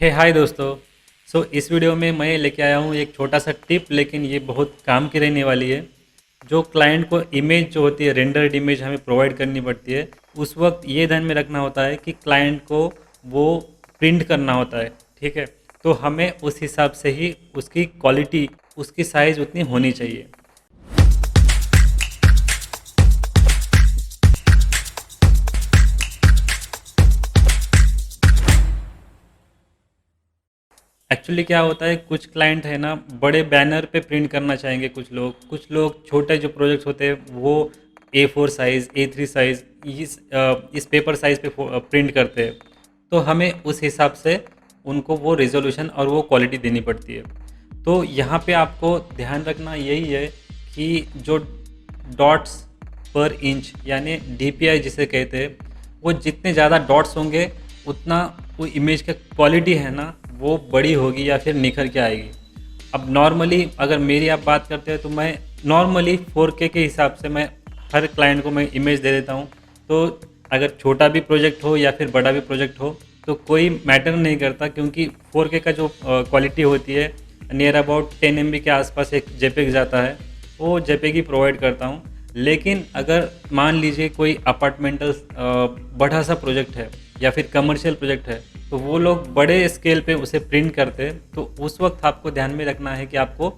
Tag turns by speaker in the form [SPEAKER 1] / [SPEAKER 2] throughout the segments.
[SPEAKER 1] हाय दोस्तों। इस वीडियो में मैं लेके आया हूँ एक छोटा सा टिप, लेकिन ये बहुत काम की रहने वाली है। जो क्लाइंट को इमेज जो होती है, रेंडर्ड इमेज हमें प्रोवाइड करनी पड़ती है, उस वक्त ये ध्यान में रखना होता है कि क्लाइंट को वो प्रिंट करना होता है। ठीक है, तो हमें उस हिसाब से ही उसकी क्वालिटी, उसकी साइज़ उतनी होनी चाहिए। एक्चुअली क्या होता है, कुछ क्लाइंट है ना, बड़े बैनर पे प्रिंट करना चाहेंगे। कुछ लोग छोटे जो प्रोजेक्ट्स होते हैं वो A4 साइज़, A3 साइज़, इस पेपर साइज़ पे प्रिंट करते हैं। तो हमें उस हिसाब से उनको वो रिजोल्यूशन और वो क्वालिटी देनी पड़ती है। तो यहाँ पे आपको ध्यान रखना यही है कि जो डॉट्स पर इंच यानी DPI जिसे कहते हैं, वो जितने ज़्यादा डॉट्स होंगे उतना वो इमेज का क्वालिटी है ना, वो बड़ी होगी या फिर निखर के आएगी। अब नॉर्मली अगर मेरी आप बात करते हैं तो मैं नॉर्मली 4K के हिसाब से मैं हर क्लाइंट को मैं इमेज दे देता हूँ। तो अगर छोटा भी प्रोजेक्ट हो या फिर बड़ा भी प्रोजेक्ट हो तो कोई मैटर नहीं करता, क्योंकि 4K का जो क्वालिटी होती है नियर अबाउट 10 MB के आसपास एक JPEG जाता है, वो JPEG ही प्रोवाइड करता हूँ। लेकिन अगर मान लीजिए कोई अपार्टमेंटल बड़ा सा प्रोजेक्ट है या फिर कमर्शियल प्रोजेक्ट है, तो वो लोग बड़े स्केल पे उसे प्रिंट करते हैं। तो उस वक्त आपको ध्यान में रखना है कि आपको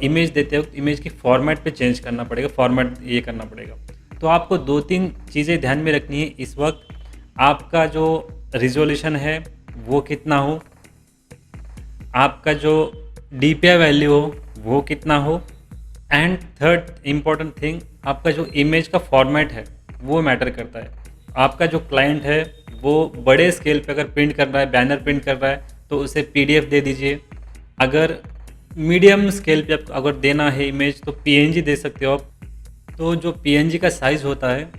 [SPEAKER 1] इमेज देते वक्त इमेज की फॉर्मेट पे चेंज करना पड़ेगा, फॉर्मेट ये करना पड़ेगा। तो आपको 2-3 चीज़ें ध्यान में रखनी है इस वक्त। आपका जो रिजोल्यूशन है वो कितना हो, आपका जो DPI वैल्यू हो वो कितना हो, एंड थर्ड इम्पॉर्टेंट थिंग, आपका जो इमेज का फॉर्मेट है वो मैटर करता है। आपका जो क्लाइंट है वो बड़े स्केल पे अगर प्रिंट कर रहा है, बैनर प्रिंट कर रहा है, तो उसे PDF दे दीजिए। अगर मीडियम स्केल पे आपको अगर देना है इमेज तो PNG दे सकते हो आप। तो जो PNG का साइज़ होता है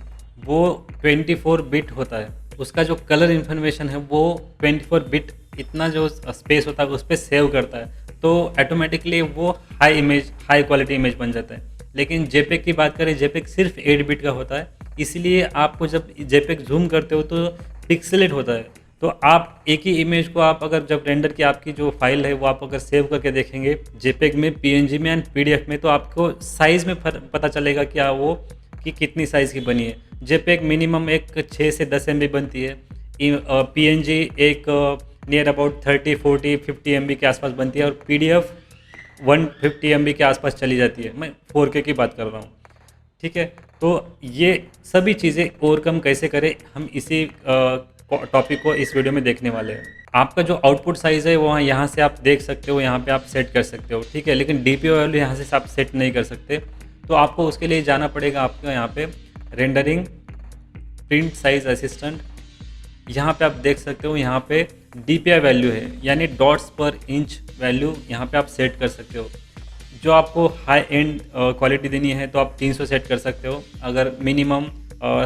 [SPEAKER 1] वो 24 बिट होता है। उसका जो कलर इन्फॉर्मेशन है वो 24 बिट इतना जो स्पेस होता है उस पर सेव करता है। तो ऑटोमेटिकली वो हाई क्वालिटी इमेज बन जाता है। लेकिन JPEG की बात करें, JPEG सिर्फ 8 बिट का होता है, इसलिए आपको जब JPEG जूम करते हो तो पिक्सेलेट होता है। तो आप एक ही इमेज को आप अगर जब रेंडर की आपकी जो फाइल है वो आप अगर सेव करके देखेंगे JPEG में, PNG में एंड PDF में, तो आपको साइज़ में पता चलेगा क्या वो कि कितनी साइज़ की बनी है। JPEG मिनिमम एक 6 से 10 MB बनती है। PNG एक नियर अबाउट 30, 40, 50 MB के आसपास बनती है, और PDF 150 MB के आसपास चली जाती है। मैं 4K की बात कर रहा हूँ। ठीक है, तो ये सभी चीज़ें ओवरकम कैसे करें, हम इसी टॉपिक को इस वीडियो में देखने वाले हैं। आपका जो आउटपुट साइज़ है वो यहाँ से आप देख सकते हो, यहाँ पे आप सेट कर सकते हो। ठीक है, लेकिन DPI वैल्यू यहाँ से आप सेट नहीं कर सकते। तो आपको उसके लिए जाना पड़ेगा आपको यहाँ पे रेंडरिंग प्रिंट साइज असिस्टेंट। यहाँ पे आप देख सकते हो, यहाँ पे DPI वैल्यू है यानी डॉट्स पर इंच वैल्यू यहाँ पे आप सेट कर सकते हो। जो आपको हाई एंड क्वालिटी देनी है तो आप 300 सेट कर सकते हो। अगर मिनिमम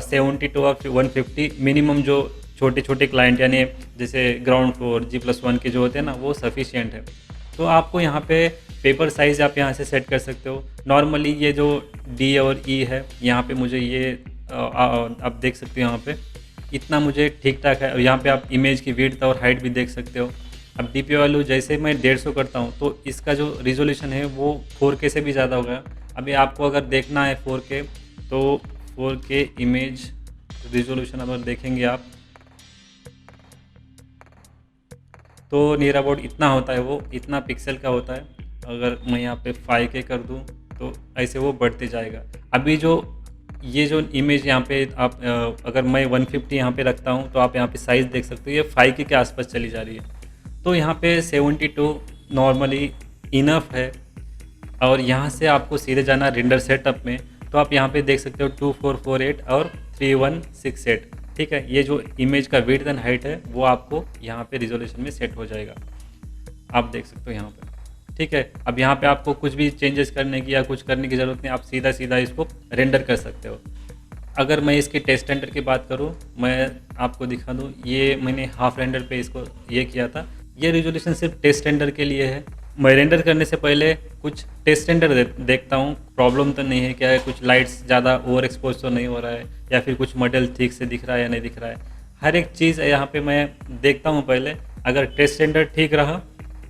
[SPEAKER 1] 70 to 150 मिनिमम, जो छोटे छोटे क्लाइंट यानी जैसे ग्राउंड फ्लोर G+1 के जो होते हैं ना, वो सफिशिएंट है। तो आपको यहाँ पे पेपर साइज़ आप यहाँ से सेट कर सकते हो। नॉर्मली ये जो D और E है यहाँ पे मुझे ये आप देख सकते हो, यहाँ पे इतना मुझे ठीक ठाक है। और यहाँ पे आप इमेज की विड्थ और हाइट भी देख सकते हो। अब DPI वैल्यू जैसे मैं 150 करता हूँ तो इसका जो रिजोल्यूशन है वो 4K से भी ज़्यादा होगा। अभी आपको अगर देखना है 4K, तो 4K इमेज रिजोल्यूशन अगर देखेंगे आप तो नियर अबाउट इतना होता है, वो इतना पिक्सल का होता है। अगर मैं यहाँ पे 5K कर दूँ तो ऐसे वो बढ़ते जाएगा। अभी जो ये जो इमेज यहाँ पे आप अगर मैं 150 यहाँ पे रखता हूँ तो आप यहाँ पे साइज़ देख सकते हो, ये 5K के आसपास चली जा रही है। तो यहाँ पे 72 नॉर्मली इनफ है। और यहाँ से आपको सीधे जाना रेंडर सेटअप में, तो आप यहाँ पे देख सकते हो 2448 और 3168। ठीक है, ये जो इमेज का विड्थ एंड हाइट है वो आपको यहाँ पे रिजोल्यूशन में सेट हो जाएगा, आप देख सकते हो यहाँ पे। ठीक है, अब यहाँ पे आपको कुछ भी चेंजेस करने की या कुछ करने की ज़रूरत नहीं, आप सीधा सीधा इसको रेंडर कर सकते हो। अगर मैं इसके टेस्ट रेंडर की बात करूँ, मैं आपको दिखा दूँ, ये मैंने हाफ रेंडर पे इसको ये किया था। ये रिजोल्यूशन सिर्फ टेस्ट रेंडर के लिए है। मैं रेंडर करने से पहले कुछ टेस्ट रेंडर देखता हूँ, प्रॉब्लम तो नहीं है क्या है, कुछ लाइट्स ज़्यादा ओवर एक्सपोज तो नहीं हो रहा है, या फिर कुछ मॉडल ठीक से दिख रहा है या नहीं दिख रहा है। हर एक चीज़ यहाँ पे मैं देखता हूँ पहले, अगर टेस्ट स्टैंडर्ड ठीक रहा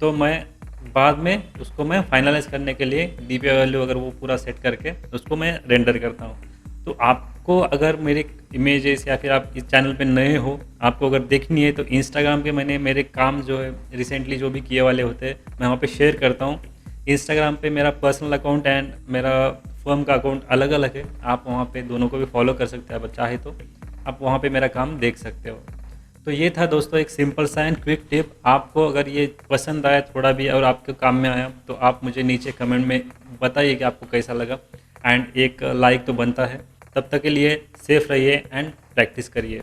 [SPEAKER 1] तो मैं बाद में उसको मैं फाइनलाइज करने के लिए DPI वैल्यू अगर वो पूरा सेट करके उसको मैं रेंडर करता हूँ। तो आपको अगर मेरे इमेजेस या फिर आप इस चैनल पे नए हो, आपको अगर देखनी है तो इंस्टाग्राम पे मैंने मेरे काम जो है रिसेंटली जो भी किए वाले होते हैं मैं वहाँ पे शेयर करता हूँ। इंस्टाग्राम पे मेरा पर्सनल अकाउंट एंड मेरा फर्म का अकाउंट अलग अलग है, आप वहाँ पे दोनों को भी फॉलो कर सकते हैं, अगर चाहे तो आप वहाँ पे मेरा काम देख सकते हो। तो ये था दोस्तों एक सिंपल सा एंड क्विक टिप। आपको अगर ये पसंद आया थोड़ा भी और आपके काम में आया तो आप मुझे नीचे कमेंट में बताइए कि आपको कैसा लगा, एंड एक लाइक तो बनता है। तब तक के लिए सेफ रहिए एंड प्रैक्टिस करिए।